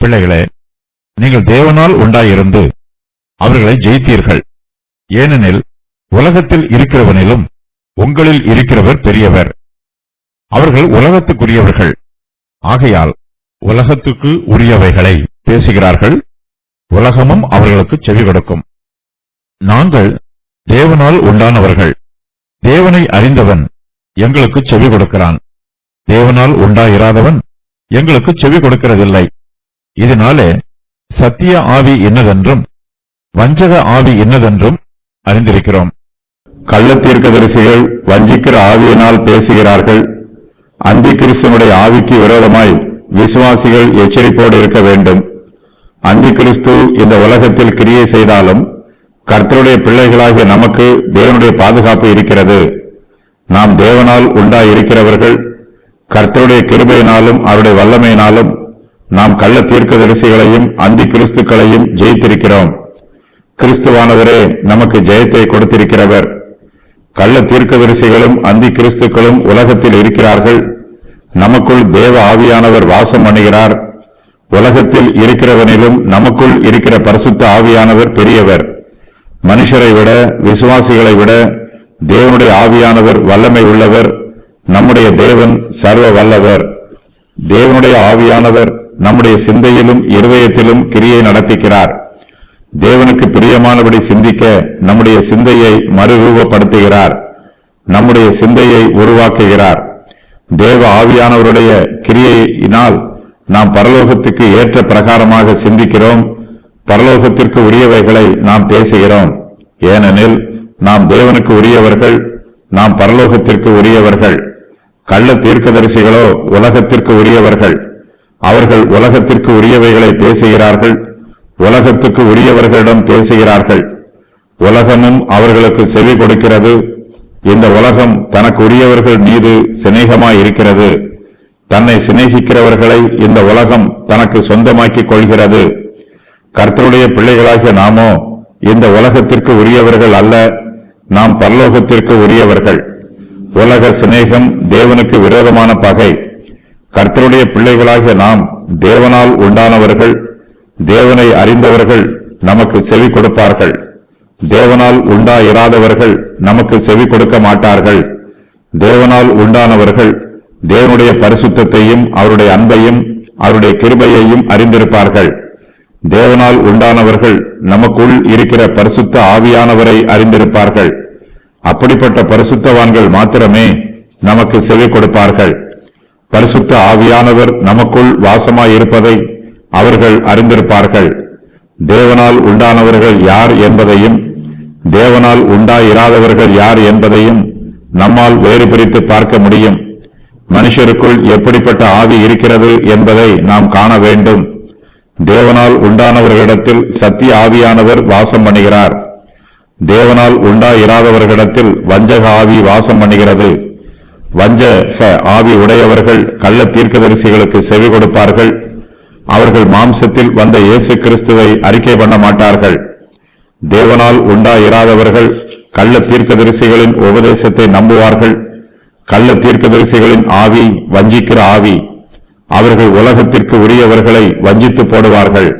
பிள்ளைகளே, நீங்கள் தேவனால் உண்டாயிருந்து அவர்களை ஜெயித்தீர்கள். ஏனெனில் உலகத்தில் இருக்கிறவனிலும் உங்களில் இருக்கிறவர் பெரியவர். அவர்கள் உலகத்துக்குரியவர்கள். ஆகையால் உலகத்துக்கு உரியவைகளை பேசுகிறார்கள். உலகமும் அவர்களுக்கு செவி கொடுக்கும். நாங்கள் தேவனால் உண்டானவர்கள். தேவனை அறிந்தவன் எங்களுக்கு செவி கொடுக்கிறான். தேவனால் உண்டாயிராதவன் எங்களுக்கு செவி கொடுக்கிறதில்லை. இதனாலே சத்திய ஆவி என்னதென்றும் வஞ்சக ஆவி என்னதென்றும் அறிந்திருக்கிறோம். கள்ள தீர்க்கதரிசிகள் வஞ்சிக்கிற ஆவியினால் பேசுகிறார்கள். அந்தி கிறிஸ்துவனுடைய ஆவிக்கு விரோதமாய் விசுவாசிகள் எச்சரிப்போடு இருக்க வேண்டும். அந்தி கிறிஸ்து இந்த உலகத்தில் கிரியை செய்தாலும் கர்த்தருடைய பிள்ளைகளாகிய நமக்கு தேவனுடைய பாதுகாப்பு இருக்கிறது. நாம் தேவனால் உண்டாயிருக்கிறவர்கள். கர்த்தருடைய கிருபையினாலும் அவருடைய வல்லமையினாலும் நாம் கள்ள தீர்க்கதரிசிகளையும் அந்தி கிறிஸ்துக்களையும் ஜெயித்திருக்கிறோம். கிறிஸ்துவானவரே நமக்கு ஜெயத்தை கொடுத்திருக்கிறவர். கள்ள தீர்க்கதரிசிகளும் அந்தி கிறிஸ்துக்களும் உலகத்தில் இருக்கிறார்கள். நமக்குள் தேவ ஆவியானவர் வாசம் பண்ணுகிறார். உலகத்தில் இருக்கிறவனிலும் நமக்குள் இருக்கிற பரிசுத்த ஆவியானவர் பெரியவர். மனுஷரை விட, விசுவாசிகளை விட தேவனுடைய ஆவியானவர் வல்லமை உள்ளவர். நம்முடைய தேவன் சர்வ வல்லவர். தேவனுடைய ஆவியானவர் நம்முடைய சிந்தையிலும் இருதயத்திலும் கிரியை நடப்பிக்கிறார். தேவனுக்கு பிரியமானபடி சிந்திக்க நம்முடைய சிந்தையை மறுரூபப்படுத்துகிறார். நம்முடைய சிந்தையை உருவாக்குகிறார். தேவ ஆவியானவருடைய கிரியையினால் நாம் பரலோகத்துக்கு ஏற்ற பிரகாரமாக சிந்திக்கிறோம். பரலோகத்திற்கு உரியவைகளை நாம் பேசுகிறோம். ஏனெனில் நாம் தேவனுக்கு உரியவர்கள். நாம் பரலோகத்திற்கு உரியவர்கள். கள்ள தீர்க்கதரிசிகளோ உலகத்திற்கு உரியவர்கள். அவர்கள் உலகத்திற்கு உரியவைகளை பேசுகிறார்கள். உலகத்துக்கு உரியவர்களிடம் பேசுகிறார்கள். உலகமும் அவர்களுக்கு செவி கொடுக்கிறது. இந்த உலகம் தனக்கு உரியவர்கள் மீது சிநேகமாயிருக்கிறது. தன்னை சிநேகிக்கிறவர்களை இந்த உலகம் தனக்கு சொந்தமாக்கிக் கொள்கிறது. கர்த்தருடைய பிள்ளைகளாகிய நாமோ இந்த உலகத்திற்கு உரியவர்கள் அல்ல. நாம் பரலோகத்திற்கு உரியவர்கள். உலக சிநேகம் தேவனுக்கு விரோதமான பகை. கர்த்தருடைய பிள்ளைகளாகிய நாம் தேவனால் உண்டானவர்கள். தேவனை அறிந்தவர்கள் நமக்கு செவி கொடுப்பார்கள். தேவனால் உண்டாயிராதவர்கள் நமக்கு செவி கொடுக்க மாட்டார்கள். தேவனால் உண்டானவர்கள் தேவனுடைய பரிசுத்தத்தையும் அவருடைய அன்பையும் அவருடைய கிருபையையும் அறிந்திருப்பார்கள். தேவனால் உண்டானவர்கள் நமக்குள் இருக்கிற பரிசுத்த ஆவியானவரை அறிந்திருப்பார்கள். அப்படிப்பட்ட பரிசுத்தவான்கள் மாத்திரமே நமக்கு செவி கொடுப்பார்கள். பரிசுத்த ஆவியானவர் நமக்குள் வாசமாயிருப்பதை அவர்கள் அறிந்திருப்பார்கள். தேவனால் உண்டானவர்கள் யார் என்பதையும் தேவனால் உண்டாயிராதவர்கள் யார் என்பதையும் நம்மால் வேறு பிரித்து பார்க்க முடியும். மனுஷருக்குள் எப்படிப்பட்ட ஆவி இருக்கிறது என்பதை நாம் காண வேண்டும். தேவனால் உண்டானவர்களிடத்தில் சத்திய ஆவியானவர் வாசம் பண்ணுகிறார். தேவனால் உண்டாயிராதவர்களிடத்தில் வஞ்சக ஆவி வாசம் பண்ணுகிறது. வஞ்சக ஆவி உடையவர்கள் கள்ள தீர்க்கதரிசிகளுக்கு செவி கொடுப்பார்கள். அவர்கள் மாம்சத்தில் வந்த இயேசு கிறிஸ்துவை அறிக்கை பண்ண மாட்டார்கள். தேவனால் உண்டாயிராதவர்கள் கள்ள தீர்க்கதரிசிகளின் உபதேசத்தை நம்புவார்கள். கள்ள தீர்க்கதரிசிகளின் ஆவி வஞ்சிக்கிற ஆவி. அவர்கள் உலகத்திற்கு உரியவர்களை வஞ்சித்து போடுவார்கள்.